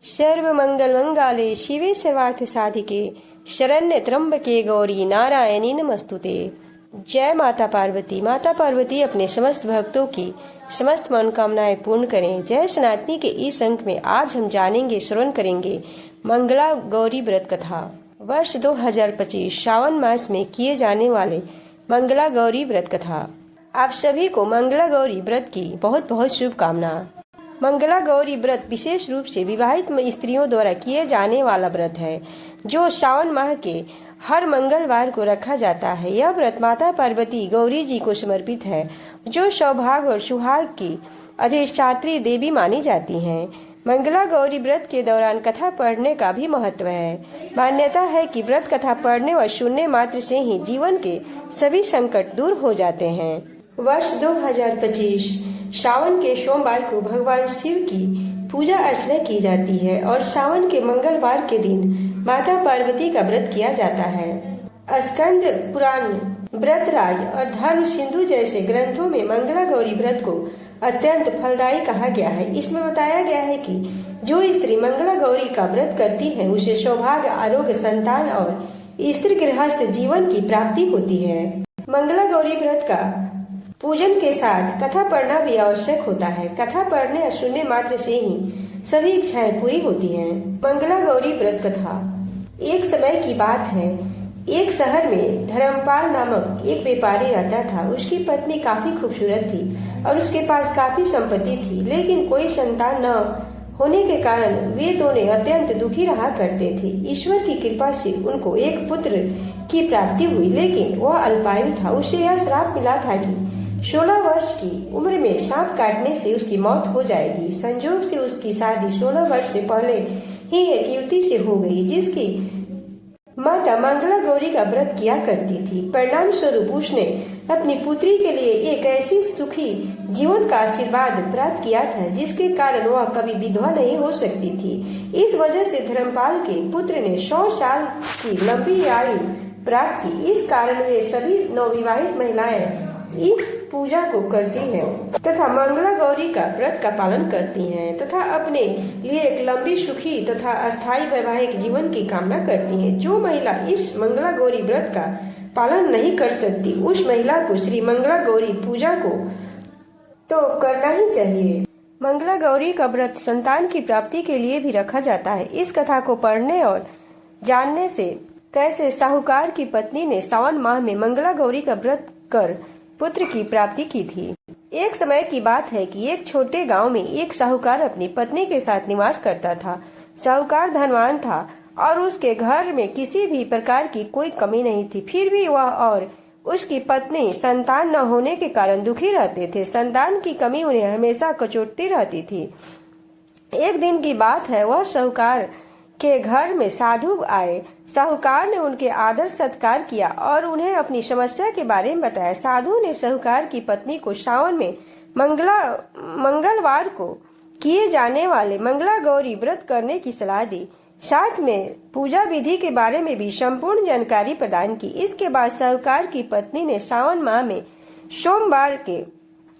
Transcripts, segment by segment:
सर्वमंगलमंगले शिवे सर्वार्थसाधिके शरण्य त्र्यंबके गौरी नारायणी नमस्तुते। जय माता पार्वती। माता पार्वती अपने समस्त भक्तों की समस्त मनोकामनाएं पूर्ण करें। जय सनातनी के इस अंक में आज हम जानेंगे, श्रवण करेंगे मंगला गौरी व्रत कथा। वर्ष 2025 श्रावण मास में किए जाने वाले मंगला गौरी व्रत कथा। आप सभी को मंगला गौरी व्रत की बहुत बहुत शुभकामना। मंगला गौरी व्रत विशेष रूप से विवाहित स्त्रियों द्वारा किए जाने वाला व्रत है, जो श्रावण माह के हर मंगलवार को रखा जाता है। यह व्रत माता पार्वती गौरी जी को समर्पित है, जो सौभाग्य और सुहाग की अधिष्ठात्री देवी मानी जाती हैं। मंगला गौरी व्रत के दौरान कथा पढ़ने का भी महत्व है। मान्यता है कि व्रत कथा पढ़ने व सुनने मात्र से ही जीवन के सभी संकट दूर हो जाते हैं। वर्ष 2025 श्रावण के सोमवार को भगवान शिव की पूजा अर्चना की जाती है और श्रावण के मंगलवार के दिन माता पार्वती का व्रत किया जाता है। स्कंद पुराण, व्रतराज और धर्म सिंधु जैसे ग्रंथों में मंगला गौरी व्रत को अत्यंत फलदायी कहा गया है। इसमें बताया गया है कि जो स्त्री मंगला गौरी का व्रत करती है, उसे सौभाग्य, आरोग्य, संतान और स्त्री गृहस्थ जीवन की प्राप्ति होती है। मंगला गौरी व्रत का पूजन के साथ कथा पढ़ना भी आवश्यक होता है। कथा पढ़ने और सुनने मात्र से ही सभी इच्छाएं पूरी होती हैं। मंगला गौरी व्रत कथा। एक समय की बात है, एक शहर में धर्मपाल नामक एक व्यापारी रहता था। उसकी पत्नी काफी खूबसूरत थी और उसके पास काफी संपत्ति थी, लेकिन कोई संतान न होने के कारण वे दोनों अत्यंत दुखी रहा करते थे। ईश्वर की कृपा से उनको एक पुत्र की प्राप्ति हुई, लेकिन वह अल्पायु था। उसे यह श्राप मिला था कि 16 वर्ष की उम्र में सांप काटने से उसकी मौत हो जाएगी। संजोग से उसकी शादी 16 वर्ष से पहले ही एक युवती से हो गई, जिसकी माता मंगला गौरी का व्रत किया करती थी। परिणाम स्वरूप उसने अपनी पुत्री के लिए एक ऐसी सुखी जीवन का आशीर्वाद प्राप्त किया था, जिसके कारण वह कभी विधवा नहीं हो सकती थी। इस वजह से धर्मपाल के पुत्र ने 100 साल की लंबी आयु प्राप्त की। इस कारण वे सभी नवविवाहित महिलाएं इस पूजा को करती हैं तथा मंगला गौरी का व्रत का पालन करती हैं तथा अपने लिए एक लंबी, सुखी तथा अस्थायी वैवाहिक जीवन की कामना करती हैं। जो महिला इस मंगला गौरी व्रत का पालन नहीं कर सकती, उस महिला को श्री मंगला गौरी पूजा को तो करना ही चाहिए। मंगला गौरी का व्रत संतान की प्राप्ति के लिए भी रखा जाता है। इस कथा को पढ़ने और जानने से कैसे साहूकार की पत्नी ने सावन माह में मंगला गौरी का व्रत कर पुत्र की प्राप्ति की थी। एक समय की बात है कि एक छोटे गांव में एक साहूकार अपनी पत्नी के साथ निवास करता था। साहूकार धनवान था और उसके घर में किसी भी प्रकार की कोई कमी नहीं थी। फिर भी वह और उसकी पत्नी संतान न होने के कारण दुखी रहते थे। संतान की कमी उन्हें हमेशा कचोटती रहती थी। एक दिन की बात है, वह साहूकार के घर में साधु आए। साहूकार ने उनके आदर सत्कार किया और उन्हें अपनी समस्या के बारे में बताया। साधु ने साहूकार की पत्नी को श्रावण में मंगलवार को किए जाने वाले मंगला गौरी व्रत करने की सलाह दी। साथ में पूजा विधि के बारे में भी संपूर्ण जानकारी प्रदान की। इसके बाद साहूकार की पत्नी ने श्रावण माह में सोमवार के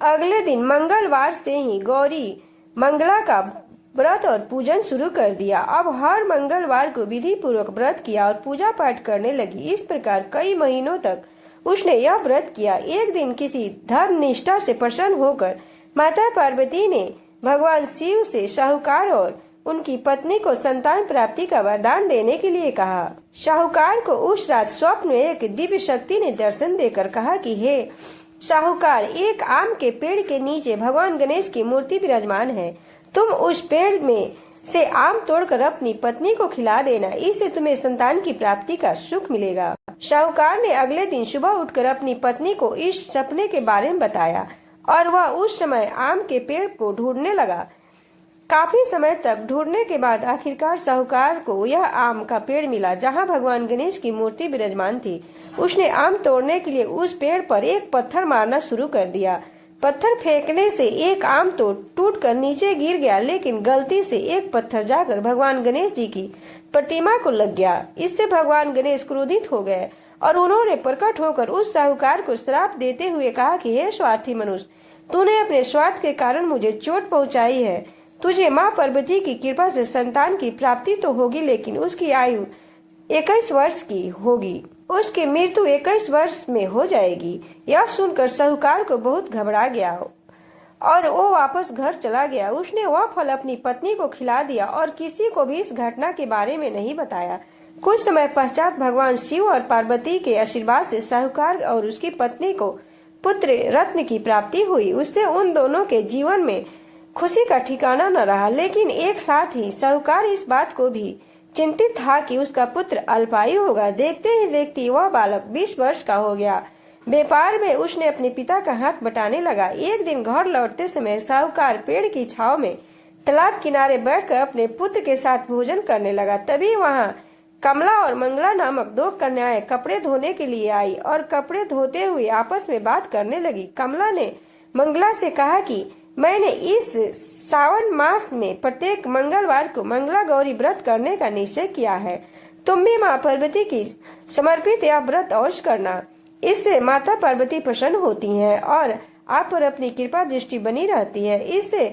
अगले दिन मंगलवार से ही गौरी मंगला का व्रत और पूजन शुरू कर दिया। अब हर मंगलवार को विधि पूर्वक व्रत किया और पूजा पाठ करने लगी। इस प्रकार कई महीनों तक उसने यह व्रत किया। एक दिन किसी धर्म निष्ठा से प्रसन्न होकर माता पार्वती ने भगवान शिव से साहूकार और उनकी पत्नी को संतान प्राप्ति का वरदान देने के लिए कहा। साहूकार को उस रात स्वप्न में एक दिव्य शक्ति ने दर्शन देकर कहा कि हे साहूकार, एक आम के पेड़ के नीचे भगवान गणेश की मूर्ति विराजमान है। तुम उस पेड़ में से आम तोड़कर अपनी पत्नी को खिला देना, इससे तुम्हें संतान की प्राप्ति का सुख मिलेगा। साहूकार ने अगले दिन सुबह उठकर अपनी पत्नी को इस सपने के बारे में बताया और वह उस समय आम के पेड़ को ढूंढने लगा। काफी समय तक ढूंढने के बाद आखिरकार साहूकार को यह आम का पेड़ मिला, जहाँ भगवान गणेश की मूर्ति विराजमान थी। उसने आम तोड़ने के लिए उस पेड़ पर एक पत्थर मारना शुरू कर दिया। पत्थर फेंकने से एक आम तो टूटकर नीचे गिर गया, लेकिन गलती से एक पत्थर जाकर भगवान गणेश जी की प्रतिमा को लग गया। इससे भगवान गणेश क्रोधित हो गए और उन्होंने प्रकट होकर उस साहूकार को श्राप देते हुए कहा कि हे स्वार्थी मनुष्य, तूने अपने स्वार्थ के कारण मुझे चोट पहुंचाई है। तुझे माँ पार्वती की कृपा से संतान की प्राप्ति तो होगी, लेकिन उसकी आयु 21 वर्ष की होगी। उसकी मृत्यु 21 वर्ष में हो जाएगी। यह सुनकर साहूकार को बहुत घबरा गया और वो वापस घर चला गया। उसने वह फल अपनी पत्नी को खिला दिया और किसी को भी इस घटना के बारे में नहीं बताया। कुछ समय पश्चात भगवान शिव और पार्वती के आशीर्वाद से साहूकार और उसकी पत्नी को पुत्र रत्न की प्राप्ति हुई। उससे उन दोनों के जीवन में खुशी का ठिकाना न रहा, लेकिन एक साथ ही साहूकार इस बात को भी चिंतित था कि उसका पुत्र अल्पायु होगा। देखते ही देखते वह बालक 20 वर्ष का हो गया। व्यापार में उसने अपने पिता का हाथ बटाने लगा। एक दिन घर लौटते समय साहूकार पेड़ की छाव में तालाब किनारे बैठकर अपने पुत्र के साथ भोजन करने लगा। तभी वहाँ कमला और मंगला नामक 2 कन्याएं कपड़े धोने के लिए आई और कपड़े धोते हुए आपस में बात करने लगी। कमला ने मंगला से कहा कि मैंने इस सावन मास में प्रत्येक मंगलवार को मंगला गौरी व्रत करने का निश्चय किया है। तुम भी माँ पार्वती की समर्पित यह व्रत अवश्य करना। इससे माता पार्वती प्रसन्न होती हैं और आप पर अपनी कृपा दृष्टि बनी रहती है। इससे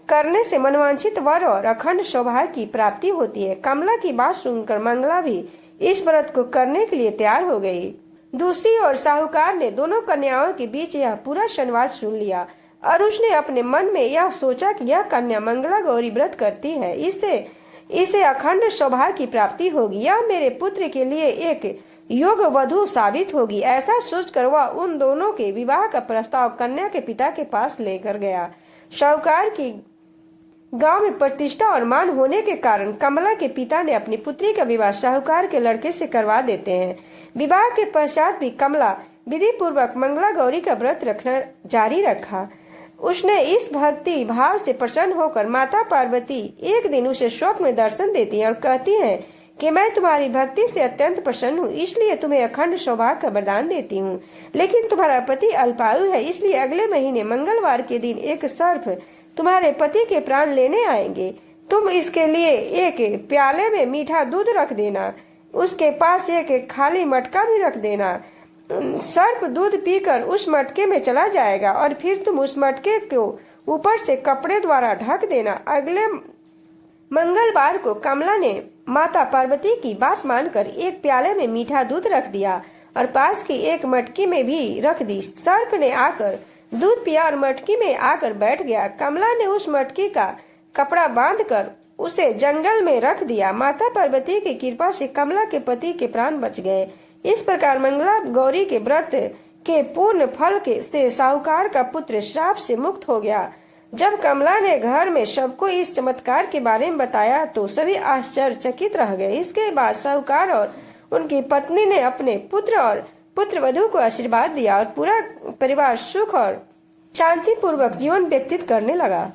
करने से मनवांछित वर और अखंड सौभाग्य की प्राप्ति होती है। कमला की बात सुनकर मंगला भी इस व्रत को करने के लिए तैयार हो गई। दूसरी ओर साहूकार ने दोनों कन्याओं के बीच यह पूरा संवाद सुन लिया और उसने अपने मन में यह सोचा कि यह कन्या मंगला गौरी व्रत करती है, इसे अखंड सौभाग्य की प्राप्ति होगी। यह मेरे पुत्र के लिए एक योग्य वधु साबित होगी। ऐसा सोचकर वह उन दोनों के विवाह का प्रस्ताव कन्या के पिता के पास लेकर गया। साहूकार की गांव में प्रतिष्ठा और मान होने के कारण कमला के पिता ने अपनी पुत्री का विवाह साहूकार के लड़के से करवा देते हैं। विवाह के पश्चात भी कमला विधि पूर्वक मंगला गौरी का व्रत रखना जारी रखा। उसने इस भक्ति भाव से प्रसन्न होकर माता पार्वती एक दिन उसे स्वप्न में दर्शन देती है और कहती है कि मैं तुम्हारी भक्ति से अत्यंत प्रसन्न हूँ, इसलिए तुम्हें अखंड सौभाग्य का वरदान देती हूँ। लेकिन तुम्हारा पति अल्पायु है, इसलिए अगले महीने मंगलवार के दिन एक सर्प तुम्हारे पति के प्राण लेने आएंगे। तुम इसके लिए एक प्याले में मीठा दूध रख देना, उसके पास एक खाली मटका भी रख देना। सर्प दूध पीकर उस मटके में चला जाएगा और फिर तुम उस मटके को ऊपर से कपड़े द्वारा ढक देना। अगले मंगलवार को कमला ने माता पार्वती की बात मानकर एक प्याले में मीठा दूध रख दिया और पास की एक मटकी में भी रख दी। सर्प ने आकर दूध पिया और मटकी में आकर बैठ गया। कमला ने उस मटकी का कपड़ा बांधकर उसे जंगल में रख दिया। माता पार्वती की कृपा से कमला के पति के प्राण बच गए। इस प्रकार मंगला गौरी के व्रत के पूर्ण फल से साहूकार का पुत्र श्राप से मुक्त हो गया। जब कमला ने घर में सबको इस चमत्कार के बारे में बताया तो सभी आश्चर्यचकित रह गए। इसके बाद साहूकार और उनकी पत्नी ने अपने पुत्र और पुत्रवधू को आशीर्वाद दिया और पूरा परिवार सुख और शांति पूर्वक जीवन व्यतीत करने लगा।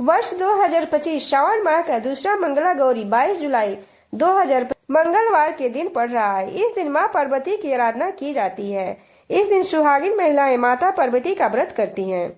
वर्ष 2025 श्रावण माह का दूसरा मंगला गौरी 22 जुलाई 2025 मंगलवार के दिन पड़ रहा है। इस दिन माँ पार्वती की आराधना की जाती है। इस दिन सुहागिन महिलाएं माता पार्वती का व्रत करती हैं।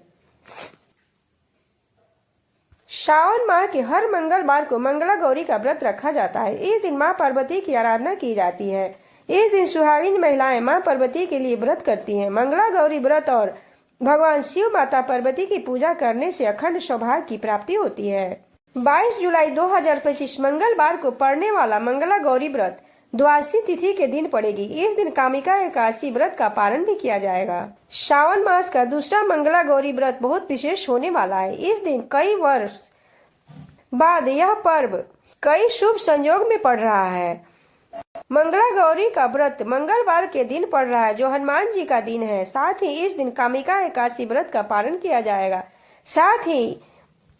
श्रावण माह के हर मंगलवार को मंगला गौरी का व्रत रखा जाता है। इस दिन माँ पार्वती की आराधना की जाती है। इस दिन सुहागिन महिलाएं माँ पार्वती के लिए व्रत करती हैं। मंगला गौरी व्रत और भगवान शिव माता पार्वती की पूजा करने से अखंड सौभाग्य की प्राप्ति होती है। 22 जुलाई 2025 मंगलवार को पड़ने वाला मंगला गौरी व्रत द्वादशी तिथि के दिन पड़ेगी। इस दिन कामिका एकादशी व्रत का पारण भी किया जाएगा। श्रावण मास का दूसरा मंगला गौरी व्रत बहुत विशेष होने वाला है। इस दिन कई वर्ष बाद यह पर्व कई शुभ संयोग में पड़ रहा है। मंगला गौरी का व्रत मंगलवार के दिन पड़ रहा है, जो हनुमान जी का दिन है। साथ ही इस दिन कामिका एकादशी व्रत का पारण किया जाएगा। साथ ही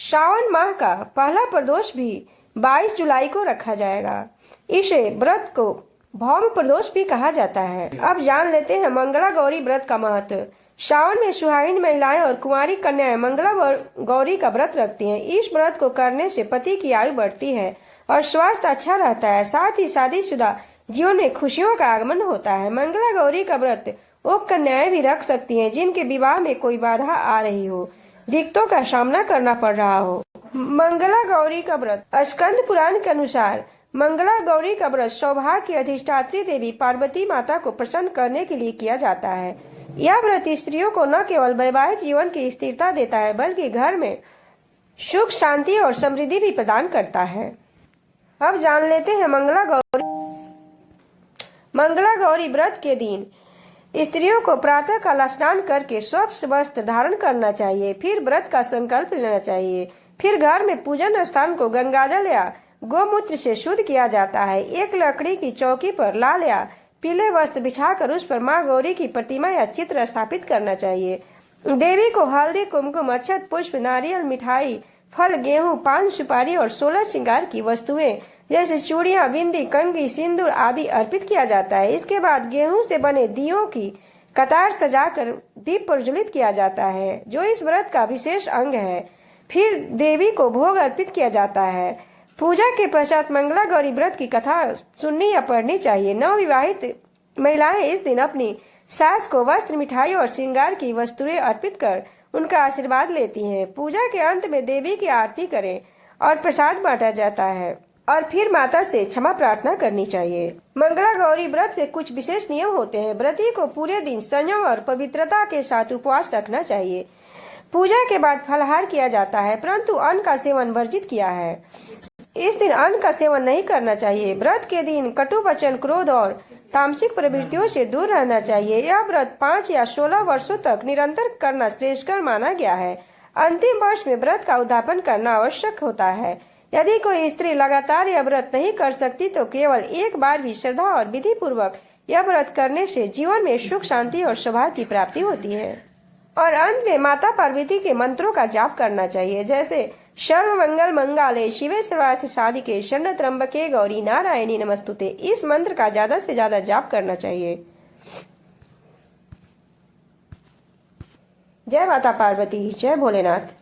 श्रावण माह का पहला प्रदोष भी 22 जुलाई को रखा जाएगा। इस व्रत को भौम प्रदोष भी कहा जाता है। अब जान लेते हैं मंगला गौरी व्रत का महत्व। श्रावण में सुहागिन महिलाएं और कुंवारी कन्याएं मंगला गौरी का व्रत रखती हैं। इस व्रत को करने से पति की आयु बढ़ती है और स्वास्थ्य अच्छा रहता है। साथ ही शादीशुदा जीवन में खुशियों का आगमन होता है। मंगला गौरी का व्रत वो कन्याएं भी रख सकती हैं जिनके विवाह में कोई बाधा आ रही हो, दिक्कतों का सामना करना पड़ रहा हो। मंगला गौरी का व्रत स्कंद पुराण के अनुसार मंगला गौरी का व्रत सौभाग्य की अधिष्ठात्री देवी पार्वती माता को प्रसन्न करने के लिए किया जाता है। यह व्रत स्त्रियों को न केवल वैवाहिक जीवन की स्थिरता देता है, बल्कि घर में सुख, शांति और समृद्धि भी प्रदान करता है। अब जान लेते हैं मंगला गौरी व्रत के दिन स्त्रियों को प्रातः काल स्नान करके स्वच्छ वस्त्र धारण करना चाहिए। फिर व्रत का संकल्प लेना चाहिए। फिर घर में पूजन स्थान को गंगाजल या गोमूत्र से शुद्ध किया जाता है। एक लकड़ी की चौकी पर लाल या पीले वस्त्र बिछाकर उस पर माँ गौरी की प्रतिमा या चित्र स्थापित करना चाहिए। देवी को हल्दी, कुमकुम, अक्षत, पुष्प, नारियल, मिठाई, फल, गेहूं, पान, सुपारी और 16 श्रृंगार की वस्तुएं जैसे चूड़ियां, बिंदी, कंघी, सिंदूर आदि अर्पित किया जाता है। इसके बाद गेहूं से बने दियों की कतार सजाकर दीप प्रज्वलित किया जाता है, जो इस व्रत का विशेष अंग है। फिर देवी को भोग अर्पित किया जाता है। पूजा के पश्चात मंगला गौरी व्रत की कथा सुननी या पढ़नी चाहिए। नवविवाहित महिलाएं इस दिन अपनी सास को वस्त्र, मिठाई और श्रृंगार की वस्तुएं अर्पित कर उनका आशीर्वाद लेती हैं। पूजा के अंत में देवी की आरती करें और प्रसाद बांटा जाता है और फिर माता से क्षमा प्रार्थना करनी चाहिए। मंगला गौरी व्रत के कुछ विशेष नियम होते हैं। व्रती को पूरे दिन संयम और पवित्रता के साथ उपवास रखना चाहिए। पूजा के बाद फलाहार किया जाता है, परंतु अन्न का सेवन वर्जित किया है। इस दिन अन्न का सेवन नहीं करना चाहिए। व्रत के दिन कटु वचन, क्रोध और तामसिक प्रवृत्तियों से दूर रहना चाहिए। यह व्रत 5 या 16 वर्षों तक निरंतर करना श्रेष्ठकर माना गया है। अंतिम वर्ष में व्रत का उद्यापन करना आवश्यक होता है। यदि कोई स्त्री लगातार यह व्रत नहीं कर सकती तो केवल एक बार भी श्रद्धा और विधि पूर्वक यह व्रत करने से जीवन में सुख, शांति और सौभाग्य की प्राप्ति होती है। और अंत में माता पार्वती के मंत्रों का जाप करना चाहिए, जैसे सर्व मंगल मंगाले शिवे सर्वार्थ साधिके शरण्य त्र्यंबके गौरी नारायणी नमस्तुते। इस मंत्र का ज्यादा से ज्यादा जाप करना चाहिए। जय माता पार्वती, जय भोलेनाथ।